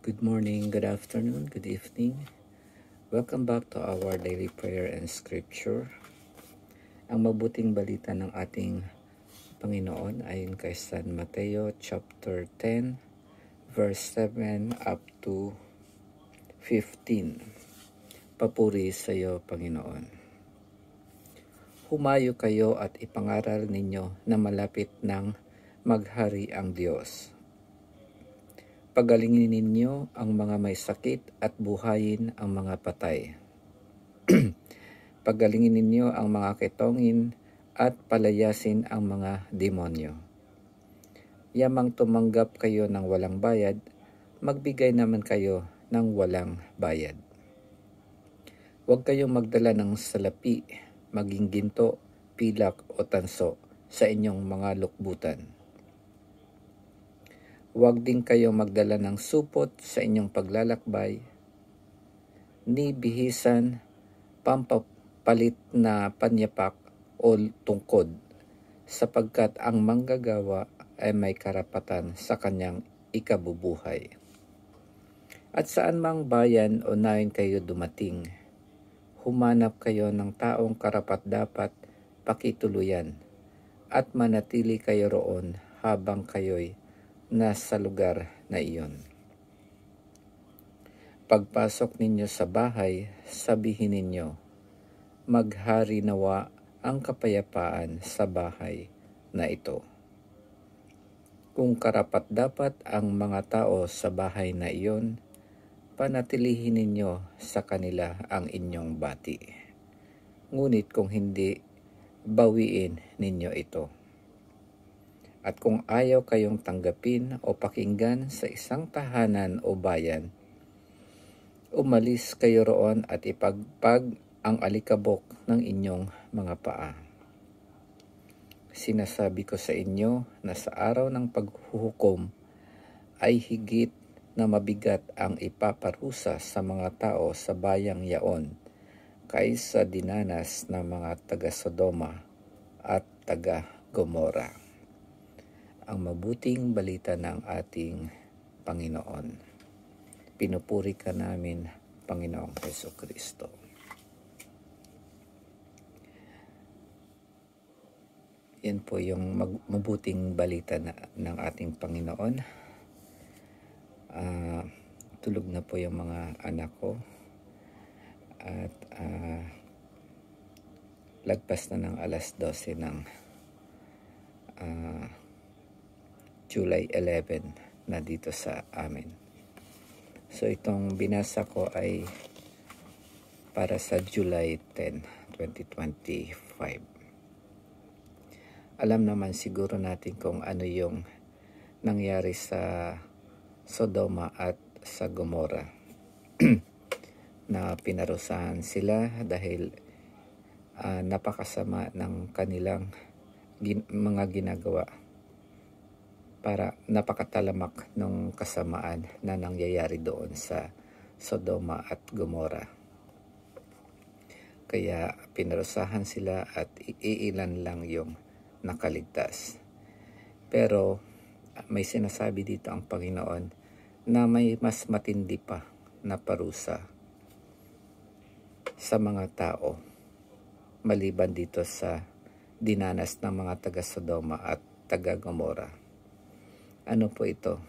Good morning, good afternoon, good evening. Welcome back to our daily prayer and scripture. Ang mabuting balita ng ating Panginoon ayon kay San Mateo chapter 10 verse 7 up to 15. Papuri sa iyo, Panginoon. Humayo kayo at ipangaral ninyo na malapit nang maghari ang Diyos. Pagalingin ninyo ang mga may sakit at buhayin ang mga patay. Pagalingin ninyo ang mga ketongin at palayasin ang mga demonyo. Yamang tumanggap kayo ng walang bayad, magbigay naman kayo ng walang bayad. Huwag kayong magdala ng salapi, maging ginto, pilak o tanso sa inyong mga lukbutan. Huwag din kayo magdala ng supot sa inyong paglalakbay, ni bihisan, pampapalit na panyapak o tungkod, sapagkat ang manggagawa ay may karapatan sa kanyang ikabubuhay. At saan mang bayan o nayon kayo dumating, humanap kayo ng taong karapat-dapat pakituluyan, at manatili kayo roon habang kayo'y nasa lugar na iyon. Pagpasok ninyo sa bahay, sabihin ninyo, maghari nawa ang kapayapaan sa bahay na ito. Kung karapat-dapat ang mga tao sa bahay na iyon, panatilihin ninyo sa kanila ang inyong bati. Ngunit kung hindi, bawiin ninyo ito. At kung ayaw kayong tanggapin o pakinggan sa isang tahanan o bayan, umalis kayo roon at ipagpag ang alikabok ng inyong mga paa. Sinasabi ko sa inyo na sa araw ng paghuhukom ay higit na mabigat ang ipaparusa sa mga tao sa bayang yaon kaysa dinanas ng mga taga-Sodoma at taga-Gomora. Ang mabuting balita ng ating Panginoon. Pinupuri ka namin, Panginoong Jesucristo. Yan po yung mabuting balita ng ating Panginoon. Tulog na po yung mga anak ko. At lagpas na ng alas 12 ng July 11 na dito sa amin. So itong binasa ko ay para sa July 10, 2025. Alam naman siguro natin kung ano yung nangyari sa Sodoma at sa Gomora na pinarusahan sila dahil napakasama ng kanilang mga ginagawa. Para napakatalamak ng kasamaan na nangyayari doon sa Sodoma at Gomora. Kaya pinarusahan sila at iilan lang yung nakaligtas. Pero may sinasabi dito ang Panginoon na may mas matindi pa na parusa sa mga tao maliban dito sa dinanas ng mga taga-Sodoma at taga-Gomora. Ano po ito?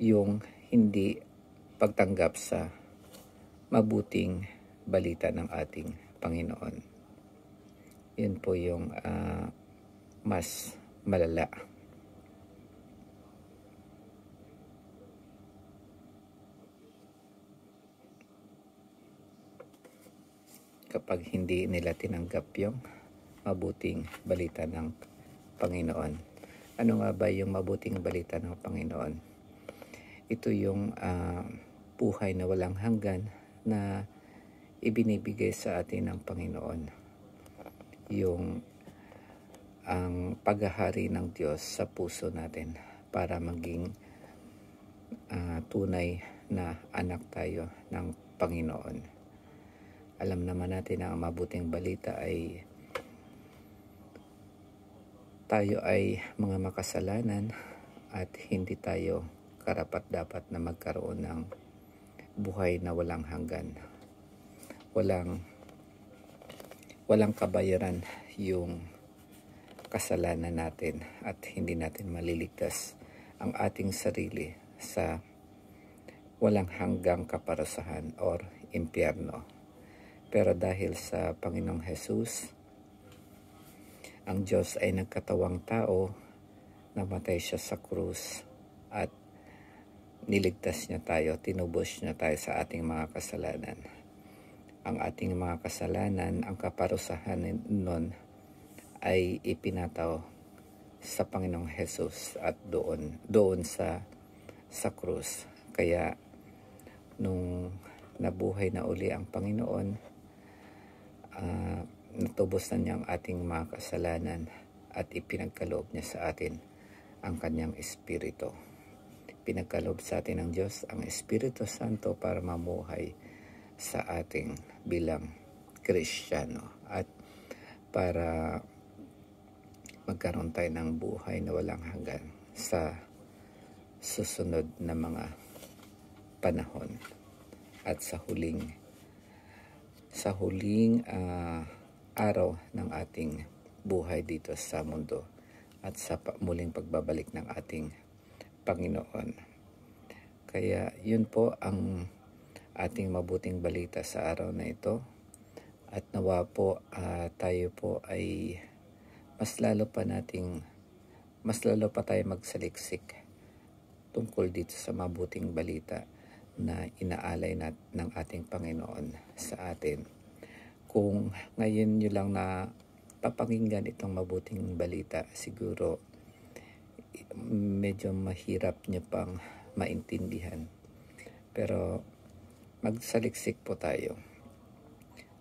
Yung hindi pagtanggap sa mabuting balita ng ating Panginoon. Yun po yung mas malala. Kapag hindi nila tinanggap yung mabuting balita ng Panginoon. Ano nga ba yung mabuting balita ng Panginoon? Ito yung buhay na walang hanggan na ibinibigay sa atin ng Panginoon. Yung ang paghahari ng Diyos sa puso natin para maging tunay na anak tayo ng Panginoon. Alam naman natin na ang mabuting balita ay tayo ay mga makasalanan at hindi tayo karapat-dapat na magkaroon ng buhay na walang hanggan. Walang kabayaran yung kasalanan natin at hindi natin maliligtas ang ating sarili sa walang hanggang kaparusahan or impyerno. Pero dahil sa Panginoong Jesus, ang Diyos ay nagkatawang tao, namatay siya sa krus at niligtas niya tayo, tinubos niya tayo sa ating mga kasalanan. Ang ating mga kasalanan, ang kaparusahan nun ay ipinataw sa Panginoong Jesus at doon sa krus. Kaya nung nabuhay na uli ang Panginoon, natubos na niya ang ating mga kasalanan at ipinagkaloob niya sa atin ang kanyang Espiritu. Pinagkaloob sa atin ng Diyos ang Espiritu Santo para mamuhay sa ating bilang Kristiyano at para magkaroon tayo ng buhay na walang hanggan sa susunod na mga panahon at sa huling araw ng ating buhay dito sa mundo at sa muling pagbabalik ng ating Panginoon. Kaya yun po ang ating mabuting balita sa araw na ito, at nawa po tayo po ay mas lalo pa tayo magsaliksik tungkol dito sa mabuting balita na inaalay ng ating Panginoon sa atin. Kung ngayon nyo lang na papakinggan itong mabuting balita, siguro medyo mahirap nyo pang maintindihan. Pero magsaliksik po tayo.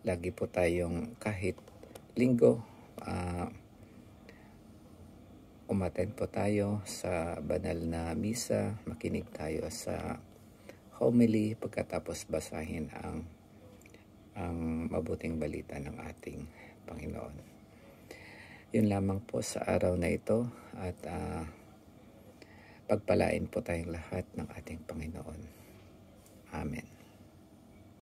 Lagi po tayong kahit linggo, umattend po tayo sa banal na misa, makinig tayo sa homily, pagkatapos basahin ang mabuting balita ng ating Panginoon. Yun lamang po sa araw na ito, at pagpalain po tayong lahat ng ating Panginoon. Amen.